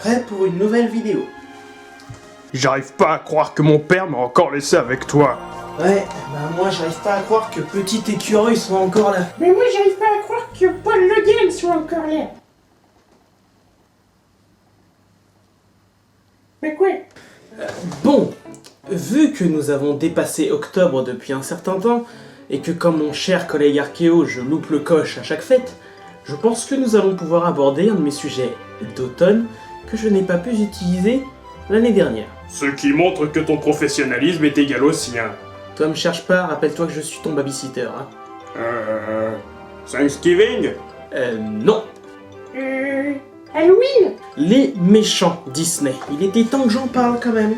prêt pour une nouvelle vidéo. J'arrive pas à croire que mon père m'a encore laissé avec toi. Ouais, bah moi j'arrive pas à croire que petit écureuil soit encore là. Mais moi j'arrive pas à croire que Paul Le Guen soit encore là. Mais quoi? Bon, vu que nous avons dépassé octobre depuis un certain temps, et que comme mon cher collègue Archéo, je loupe le coche à chaque fête, je pense que nous allons pouvoir aborder un de mes sujets d'automne que je n'ai pas pu utiliser l'année dernière. Ce qui montre que ton professionnalisme est égal au sien. Toi me cherche pas, rappelle-toi que je suis ton babysitter, hein. Thanksgiving? Non. Halloween? Les méchants Disney. Il était temps que j'en parle quand même.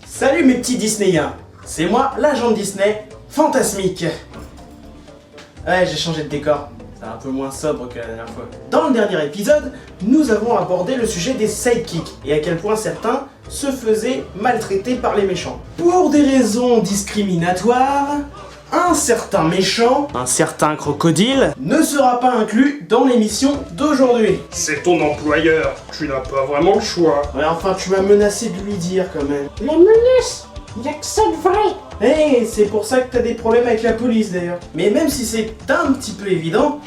Salut mes petits Disneyens, c'est moi, l'agent Disney, Fantasmique. Ouais, j'ai changé de décor, c'est un peu moins sobre que la dernière fois. Dans le dernier épisode, nous avons abordé le sujet des sidekicks et à quel point certains se faisaient maltraiter par les méchants. Pour des raisons discriminatoires, un certain méchant, un certain crocodile, ne sera pas inclus dans l'émission d'aujourd'hui. C'est ton employeur, tu n'as pas vraiment le choix. Ouais, enfin, tu m'as menacé de lui dire quand même. La menace? Y'a que ça de vrai. Hey, c'est pour ça que t'as des problèmes avec la police d'ailleurs. Mais même si c'est un petit peu évident,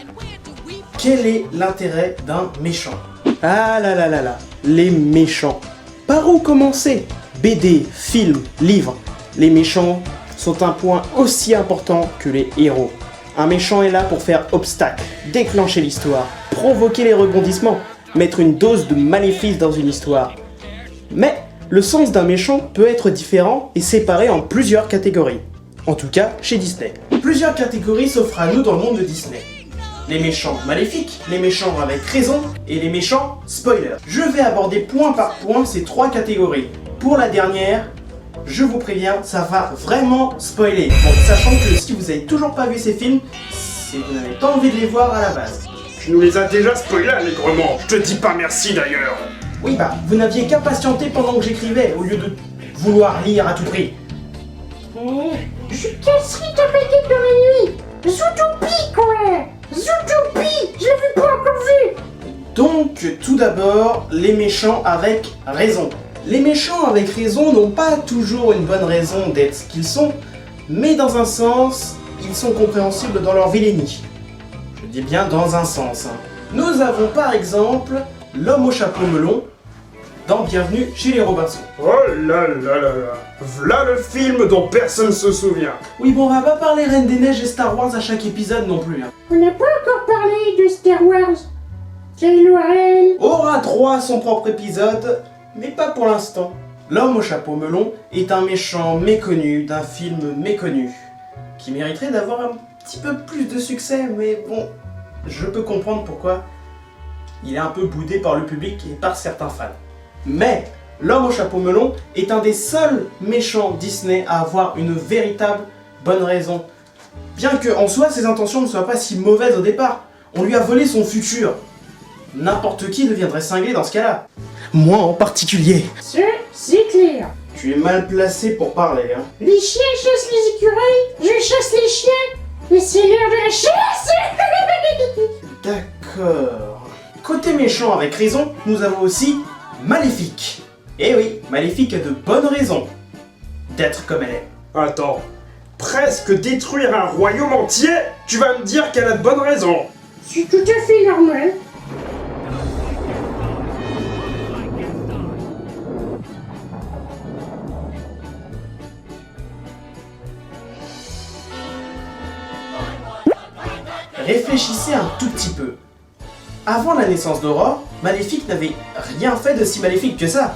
quel est l'intérêt d'un méchant? Ah là là là là, les méchants. Par où commencer? BD, films, livres. Les méchants sont un point aussi important que les héros. Un méchant est là pour faire obstacle, déclencher l'histoire, provoquer les rebondissements, mettre une dose de maléfice dans une histoire. Mais le sens d'un méchant peut être différent et séparé en plusieurs catégories. En tout cas, chez Disney. Plusieurs catégories s'offrent à nous dans le monde de Disney. Les méchants maléfiques, les méchants avec raison et les méchants spoilers. Je vais aborder point par point ces trois catégories. Pour la dernière, je vous préviens, ça va vraiment spoiler. Bon, sachant que si vous avez toujours pas vu ces films, c'est que vous n'avez pas envie de les voir à la base. Tu nous les as déjà spoilés allègrement. Je te dis pas merci d'ailleurs. Oui bah, vous n'aviez qu'à patienter pendant que j'écrivais, au lieu de vouloir lire à tout prix. Je casserai ta baguette dans la nuit. Zootopie quoi. Zootopie. Je l'avais pas encore vu. Donc, tout d'abord, les méchants avec raison. Les méchants avec raison n'ont pas toujours une bonne raison d'être ce qu'ils sont, mais dans un sens, ils sont compréhensibles dans leur vilainie. Je dis bien dans un sens. Hein. Nous avons par exemple l'homme au chapeau melon dans Bienvenue chez les Robinson. Oh là là là là. V'là le film dont personne se souvient. Oui bon, on va pas parler Reine des Neiges et Star Wars à chaque épisode non plus. Hein. On n'a pas encore parlé de Star Wars. Kylo Ren Aura droit à son propre épisode, mais pas pour l'instant. L'homme au chapeau melon est un méchant méconnu d'un film méconnu, qui mériterait d'avoir un petit peu plus de succès, mais bon, je peux comprendre pourquoi il est un peu boudé par le public et par certains fans. Mais l'homme au chapeau melon est un des seuls méchants Disney à avoir une véritable bonne raison. Bien que en soi ses intentions ne soient pas si mauvaises au départ, on lui a volé son futur. N'importe qui deviendrait cinglé dans ce cas-là. Moi en particulier. C'est clair. Tu es mal placé pour parler, hein. Les chiens chassent les écureuils, je chasse les chiens, et c'est l'heure de la chasse. D'accord. Côté méchant avec raison, nous avons aussi Maléfique. Eh oui, Maléfique a de bonnes raisons d'être comme elle est. Attends. Presque détruire un royaume entier? Tu vas me dire qu'elle a de bonnes raisons. C'est tout à fait normal. Réfléchissez un tout petit peu. Avant la naissance d'Aurore, Maléfique n'avait rien fait de si maléfique que ça.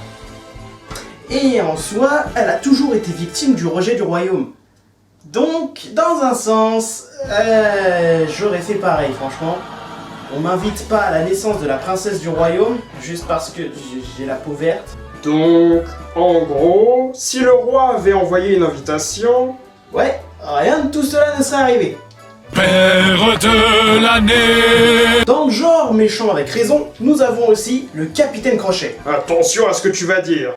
Et en soi, elle a toujours été victime du rejet du royaume. Donc, dans un sens, j'aurais fait pareil, franchement. On m'invite pas à la naissance de la princesse du royaume, juste parce que j'ai la peau verte. Donc, en gros, si le roi avait envoyé une invitation... Ouais, rien de tout cela ne serait arrivé. Père de l'année. Dans le genre méchant avec raison, nous avons aussi le Capitaine Crochet. Attention à ce que tu vas dire.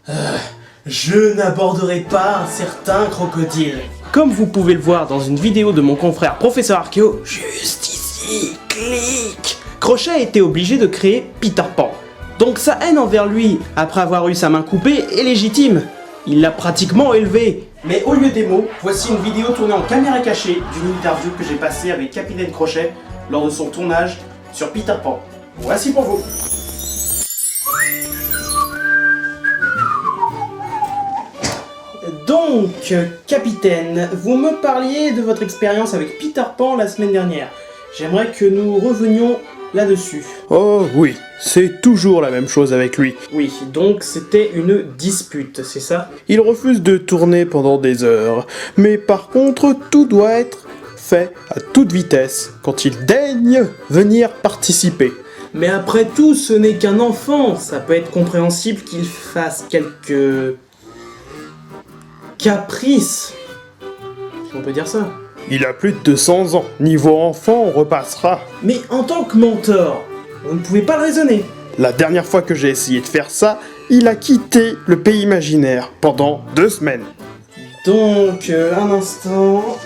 Je n'aborderai pas un certain crocodile. Comme vous pouvez le voir dans une vidéo de mon confrère Professeur Archéo, juste ici, clic, Crochet a été obligé de créer Peter Pan. Donc sa haine envers lui, après avoir eu sa main coupée, est légitime. Il l'a pratiquement élevé. Mais au lieu des mots, voici une vidéo tournée en caméra cachée d'une interview que j'ai passée avec Capitaine Crochet lors de son tournage sur Peter Pan. Voici pour vous. Donc, Capitaine, vous me parliez de votre expérience avec Peter Pan la semaine dernière. J'aimerais que nous revenions là-dessus. Oh oui, c'est toujours la même chose avec lui. Oui, donc c'était une dispute, c'est ça? Il refuse de tourner pendant des heures, mais par contre tout doit être fait à toute vitesse quand il daigne venir participer. Mais après tout, ce n'est qu'un enfant, ça peut être compréhensible qu'il fasse quelques caprices, si on peut dire ça. Il a plus de 200 ans, niveau enfant on repassera. Mais en tant que mentor, vous ne pouvez pas le raisonner. La dernière fois que j'ai essayé de faire ça, il a quitté le pays imaginaire pendant 2 semaines. Donc, un instant.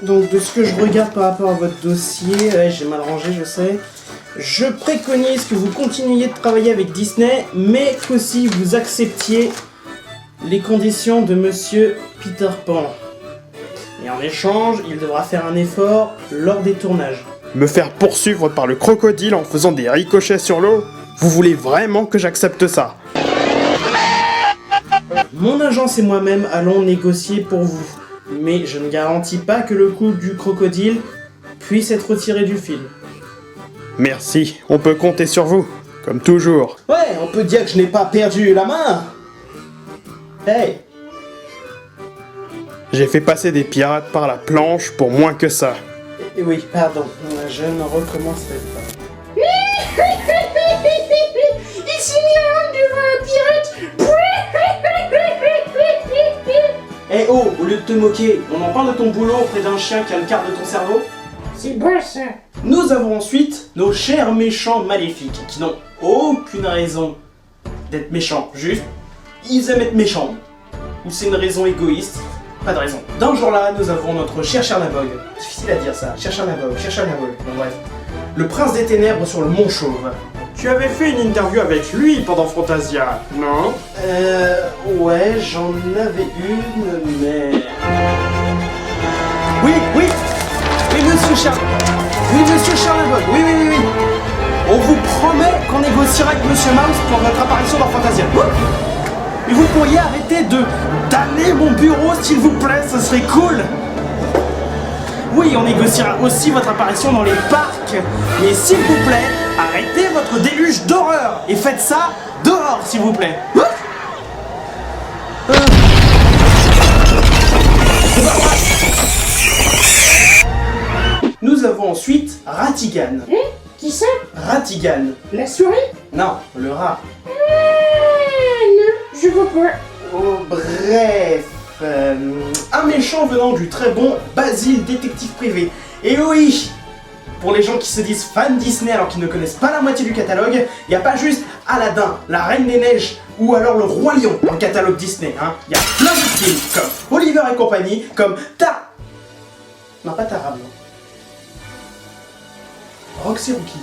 Donc, de ce que je regarde par rapport à votre dossier, ouais, j'ai mal rangé, je sais. Je préconise que vous continuiez de travailler avec Disney, mais qu'aussi vous acceptiez les conditions de Monsieur Peter Pan. Et en échange, il devra faire un effort lors des tournages. Me faire poursuivre par le crocodile en faisant des ricochets sur l'eau? Vous voulez vraiment que j'accepte ça? Mon agence et moi-même allons négocier pour vous. Mais je ne garantis pas que le coup du crocodile puisse être retiré du film. Merci, on peut compter sur vous, comme toujours. Ouais, on peut dire que je n'ai pas perdu la main. Hey. J'ai fait passer des pirates par la planche pour moins que ça. Oui, pardon, je ne recommencerai pas. Il s'est mis en honte devant un pirate. Eh oh, au lieu de te moquer, on en parle de ton boulot auprès d'un chien qui a le quart de ton cerveau? C'est bon ça. Nous avons ensuite nos chers méchants maléfiques, qui n'ont aucune raison d'être méchants, juste, ils aiment être méchants, ou c'est une raison égoïste, pas de raison. Dans ce jour-là, nous avons notre cher Chernabog, difficile à dire ça, cher Chernabog, bon bref, le prince des ténèbres sur le mont Chauve. Tu avais fait une interview avec lui pendant Fantasia, non? Ouais, j'en avais une, mais... Oui, monsieur Chernabog, oui. On vous promet qu'on négociera avec Monsieur Mouse pour votre apparition dans Fantasia. Et vous pourriez arrêter de damner mon bureau, s'il vous plaît, ce serait cool. Oui, on négociera aussi votre apparition dans les parcs. Mais s'il vous plaît, arrêtez votre déluge d'horreur et faites ça dehors, s'il vous plaît. Nous avons ensuite Ratigan. Qui ça? Ratigan. La souris? Non, le rat. Non, je vois pas. Oh, bref, un méchant venant du très bon Basile, détective privé. Et oui, pour les gens qui se disent fans Disney alors qu'ils ne connaissent pas la moitié du catalogue, il n'y a pas juste Aladdin, la Reine des Neiges ou alors le Roi Lion dans le catalogue Disney. Il y a plein de films comme Oliver et compagnie, comme Non, pas Tara, non. Roxy Rookie.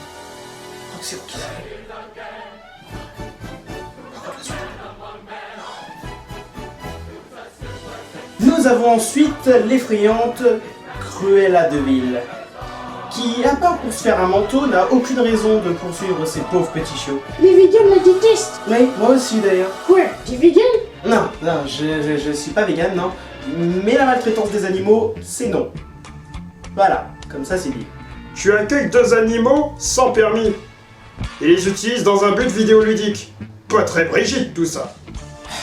Nous avons ensuite l'effrayante Cruella de Vil, qui, à part pour se faire un manteau, n'a aucune raison de poursuivre ces pauvres petits chiots. Les vegans la détestent. Oui, moi aussi d'ailleurs. Quoi? T'es vegan? Non, je suis pas vegan, non. Mais la maltraitance des animaux, c'est non. Voilà, comme ça c'est dit. Tu accueilles 2 animaux sans permis et les utilises dans un but vidéoludique. Pas très Brigitte tout ça.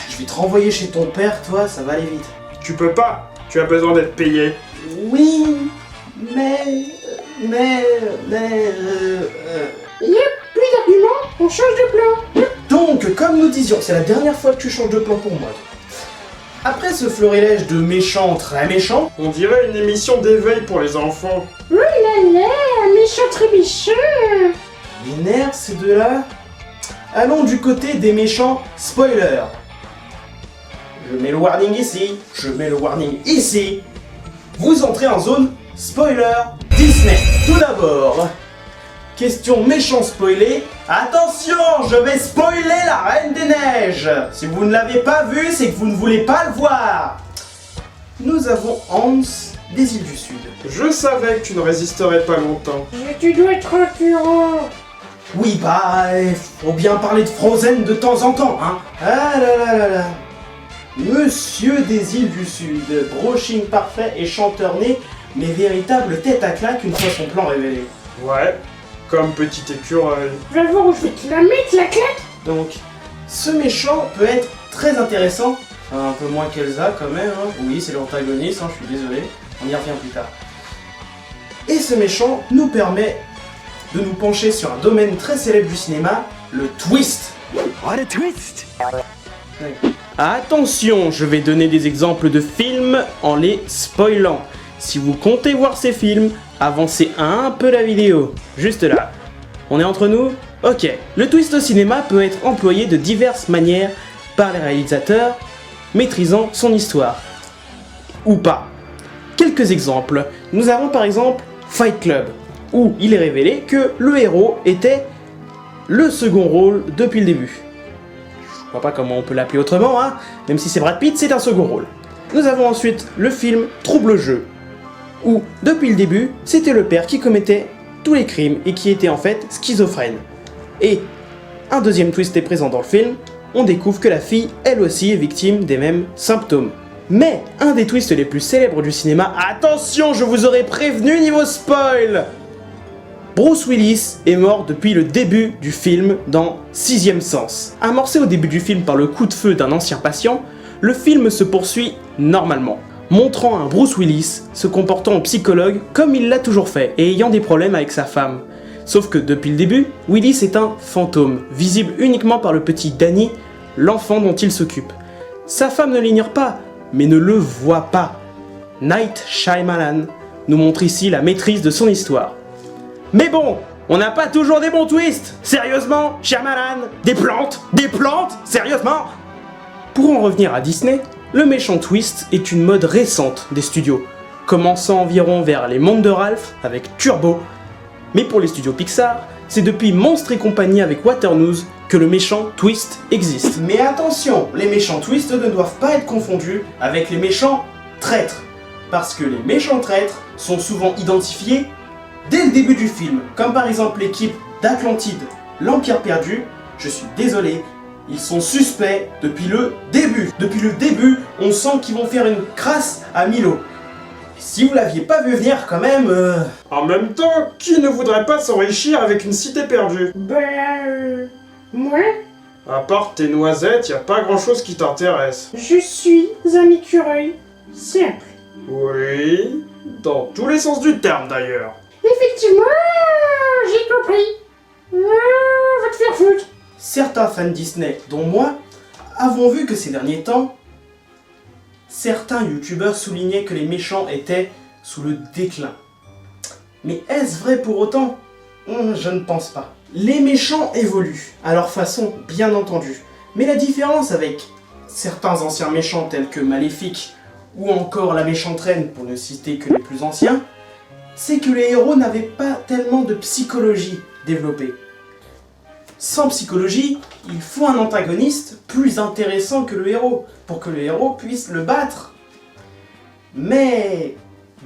Je vais te renvoyer chez ton père, toi, ça va aller vite. Tu peux pas, tu as besoin d'être payé. Oui, mais... Yep, plus d'arguments, on change de plan. Donc, comme nous disions, c'est la dernière fois que tu changes de plan pour moi. Après ce florilège de méchants très méchants, On dirait une émission d'éveil pour les enfants. Oh là là, méchant très méchant. les nerfs ces deux-là, allons du côté des méchants spoilers. Je mets le warning ici, je mets le warning ici. Vous entrez en zone spoiler Disney. Tout d'abord, question méchant spoilé. Attention, je vais spoiler la Reine des Neiges. Si vous ne l'avez pas vu, c'est que vous ne voulez pas le voir. Nous avons Hans des îles du Sud. Je savais que tu ne résisterais pas longtemps. Tu dois être concurrent. Oui, bah, faut bien parler de Frozen de temps en temps, hein. Ah là là là là. Monsieur des îles du Sud, brushing parfait et chanteur né, mais véritable tête à claque une fois son plan révélé. Ouais, comme petit écureuil. Va voir où je vais te la mettre, la claque. Donc, ce méchant peut être très intéressant, un peu moins qu'Elsa quand même, hein. Oui, c'est l'antagoniste, hein, je suis désolé, on y revient plus tard. Et ce méchant nous permet de nous pencher sur un domaine très célèbre du cinéma, le twist. What a twist! Attention, je vais donner des exemples de films en les spoilant. Si vous comptez voir ces films, avancez un peu la vidéo. Juste là. On est entre nous? Ok. Le twist au cinéma peut être employé de diverses manières par les réalisateurs, maîtrisant son histoire. Ou pas. Quelques exemples. Nous avons par exemple Fight Club, où il est révélé que le héros était le second rôle depuis le début. Je vois pas comment on peut l'appeler autrement, hein. Même si c'est Brad Pitt, c'est un second rôle. Nous avons ensuite le film Trouble Jeu, où, depuis le début, c'était le père qui commettait tous les crimes et qui était en fait schizophrène. Et un deuxième twist est présent dans le film, on découvre que la fille, elle aussi, est victime des mêmes symptômes. Mais un des twists les plus célèbres du cinéma, attention, je vous aurais prévenu niveau spoil! Bruce Willis est mort depuis le début du film dans Sixième Sens. Amorcé au début du film par le coup de feu d'un ancien patient, le film se poursuit normalement, montrant un Bruce Willis se comportant en psychologue comme il l'a toujours fait et ayant des problèmes avec sa femme. Sauf que depuis le début, Willis est un fantôme, visible uniquement par le petit Danny, l'enfant dont il s'occupe. Sa femme ne l'ignore pas, mais ne le voit pas. Night Shyamalan nous montre ici la maîtrise de son histoire. Mais bon, on n'a pas toujours des bons twists. Sérieusement, Shyamalan, des plantes, sérieusement. Pour en revenir à Disney, le méchant twist est une mode récente des studios, commençant environ vers les mondes de Ralph avec Turbo. Mais pour les studios Pixar, c'est depuis Monstres et compagnie avec Waternoose que le méchant twist existe. Mais attention, les méchants twists ne doivent pas être confondus avec les méchants traîtres, parce que les méchants traîtres sont souvent identifiés dès le début du film, comme par exemple l'équipe d'Atlantide, l'Empire perdu. Je suis désolé, ils sont suspects depuis le début. Depuis le début, on sent qu'ils vont faire une crasse à Milo. Si vous l'aviez pas vu venir quand même... En même temps, qui ne voudrait pas s'enrichir avec une cité perdue? Moi, À part tes noisettes, y a pas grand chose qui t'intéresse. je suis un écureuil simple. Oui, dans tous les sens du terme d'ailleurs. Effectivement, j'ai compris. Va te faire foutre. Certains fans Disney, dont moi, avons vu que ces derniers temps, certains youtubeurs soulignaient que les méchants étaient sous le déclin. Mais est-ce vrai pour autant? Je ne pense pas. Les méchants évoluent, à leur façon, bien entendu. Mais la différence avec certains anciens méchants tels que Maléfique, ou encore la méchante reine, pour ne citer que les plus anciens, c'est que les héros n'avaient pas tellement de psychologie développée. Sans psychologie, il faut un antagoniste plus intéressant que le héros, pour que le héros puisse le battre. Mais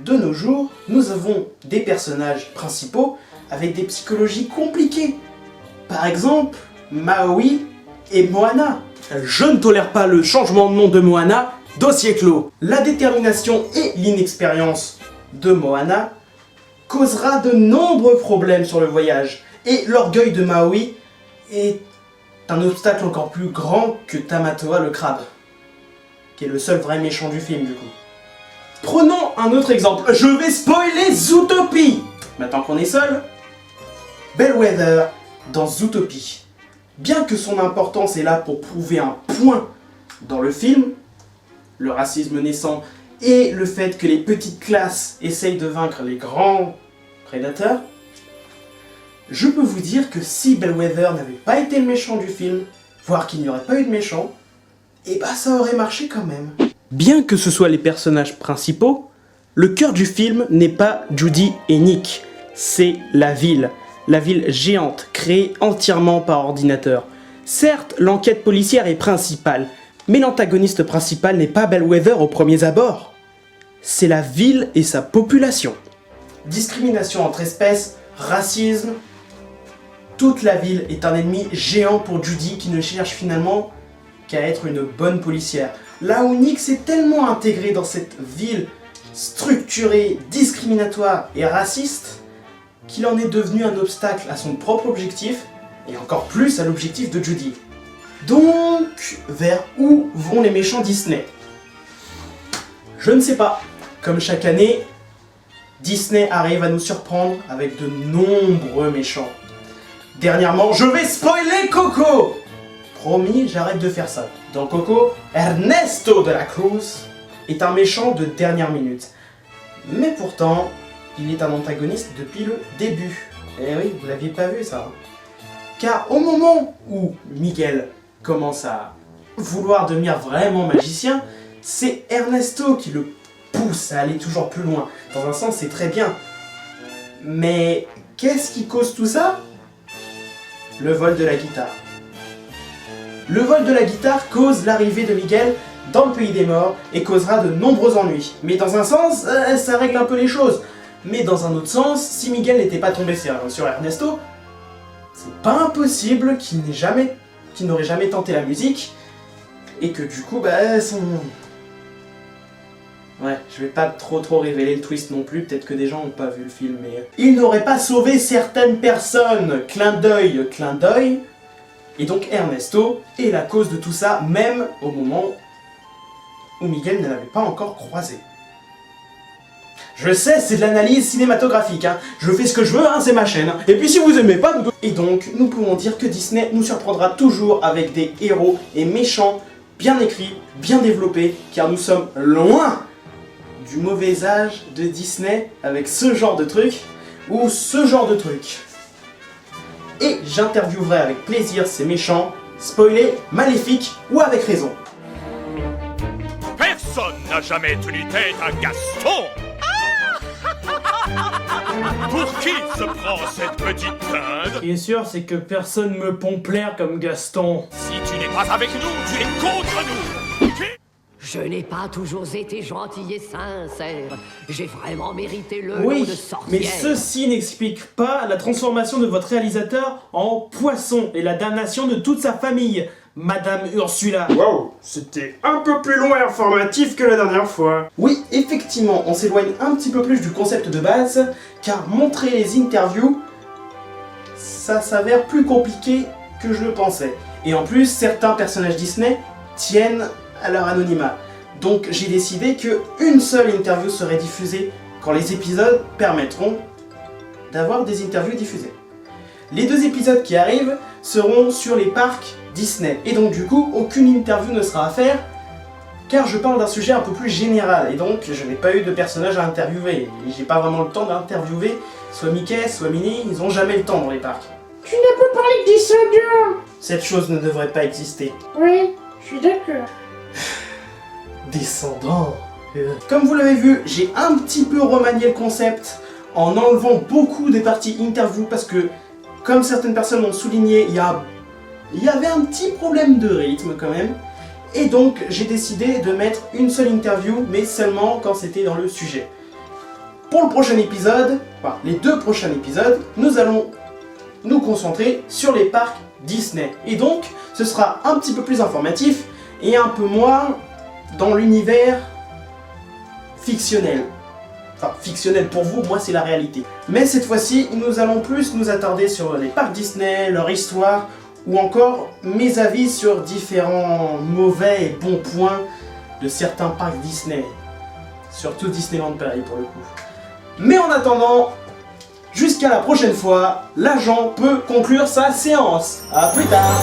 de nos jours, nous avons des personnages principaux avec des psychologies compliquées. Par exemple, Maui et Moana. Je ne tolère pas le changement de nom de Moana, dossier clos. La détermination et l'inexpérience de Moana causera de nombreux problèmes sur le voyage. Et l'orgueil de Maui est un obstacle encore plus grand que Tamatoa le crabe, qui est le seul vrai méchant du film du coup. Prenons un autre exemple, je vais spoiler Zootopie. Maintenant qu'on est seul, Bellwether dans le racisme naissant et le fait que les petites classes essayent de vaincre les grands prédateurs, je peux vous dire que si Bellwether n'avait pas été le méchant du film, voire qu'il n'y aurait pas eu de méchant, et bah ça aurait marché quand même. Bien que ce soit les personnages principaux, le cœur du film n'est pas Judy et Nick, c'est la ville géante, créée entièrement par ordinateur. Certes, l'enquête policière est principale, mais l'antagoniste principal n'est pas Bellwether aux premiers abords. C'est la ville et sa population. Discrimination entre espèces, racisme, toute la ville est un ennemi géant pour Judy qui ne cherche finalement qu'à être une bonne policière. Là où Nick s'est tellement intégré dans cette ville structurée, discriminatoire et raciste, qu'il en est devenu un obstacle à son propre objectif, et encore plus à l'objectif de Judy. Donc, vers où vont les méchants Disney? Je ne sais pas. Comme chaque année, Disney arrive à nous surprendre avec de nombreux méchants. Dernièrement, je vais spoiler Coco! Promis, j'arrête de faire ça. Dans Coco, Ernesto de la Cruz est un méchant de dernière minute. Mais pourtant, il est un antagoniste depuis le début. Eh oui, vous l'aviez pas vu ça. Car au moment où Miguel commence à vouloir devenir vraiment magicien, c'est Ernesto qui le pousse à aller toujours plus loin. Dans un sens, c'est très bien. Mais qu'est-ce qui cause tout ça? Le vol de la guitare. Le vol de la guitare cause l'arrivée de Miguel dans le pays des morts et causera de nombreux ennuis. Mais dans un sens, ça règle un peu les choses. Mais dans un autre sens, si Miguel n'était pas tombé sur Ernesto, c'est pas impossible qu'il n'aurait jamais tenté la musique et que du coup, Ouais, je vais pas trop révéler le twist non plus, peut-être que des gens n'ont pas vu le film, mais... Il n'aurait pas sauvé certaines personnes, clin d'œil. Et donc Ernesto est la cause de tout ça, même au moment où Miguel ne l'avait pas encore croisé. Je sais, c'est de l'analyse cinématographique, hein. Je fais ce que je veux, hein, c'est ma chaîne. Et puis si vous aimez pas, vous... Et donc, nous pouvons dire que Disney nous surprendra toujours avec des héros et méchants bien écrits, bien développés, car nous sommes loin du mauvais âge de Disney avec ce genre de truc, ou ce genre de truc. Et j'interviewerai avec plaisir ces méchants, spoilés, maléfiques ou avec raison. Personne n'a jamais tenu tête à Gaston. Pour qui se prend cette petite dinde? Ce qui est sûr, c'est que personne me pompe l'air comme Gaston. Si tu n'es pas avec nous, tu es contre nous. Je n'ai pas toujours été gentil et sincère. J'ai vraiment mérité le nom Oui, de sorcière. mais ceci n'explique pas la transformation de votre réalisateur en poisson et la damnation de toute sa famille, Madame Ursula. Waouh, c'était un peu plus long et informatif que la dernière fois. Oui, effectivement, on s'éloigne un petit peu plus du concept de base, car montrer les interviews, ça s'avère plus compliqué que je le pensais. Et en plus, certains personnages Disney tiennent à leur anonymat. Donc j'ai décidé qu'une seule interview serait diffusée quand les épisodes permettront d'avoir des interviews diffusées. Les 2 épisodes qui arrivent seront sur les parcs Disney. Et donc du coup, aucune interview ne sera à faire, car je parle d'un sujet un peu plus général. Et donc, je n'ai pas eu de personnage à interviewer. Et j'ai pas vraiment le temps d'interviewer soit Mickey, soit Minnie, ils ont jamais le temps dans les parcs. Tu n'as pas parlé de descendants. Cette chose ne devrait pas exister. Oui, je suis d'accord. Descendant. Comme vous l'avez vu, j'ai un petit peu remanié le concept en enlevant beaucoup des parties interview parce que, comme certaines personnes l'ont souligné, il y avait un petit problème de rythme quand même. Et donc j'ai décidé de mettre une seule interview, mais seulement quand c'était dans le sujet. Pour le prochain épisode, enfin les 2 prochains épisodes, nous allons nous concentrer sur les parcs Disney. Et donc, ce sera un petit peu plus informatif et un peu moins dans l'univers fictionnel. Enfin, fictionnel pour vous, moi c'est la réalité. Mais cette fois-ci, nous allons plus nous attarder sur les parcs Disney, leur histoire, ou encore mes avis sur différents mauvais et bons points de certains parcs Disney. Surtout Disneyland Paris pour le coup. Mais en attendant, jusqu'à la prochaine fois, l'agent peut conclure sa séance. A plus tard.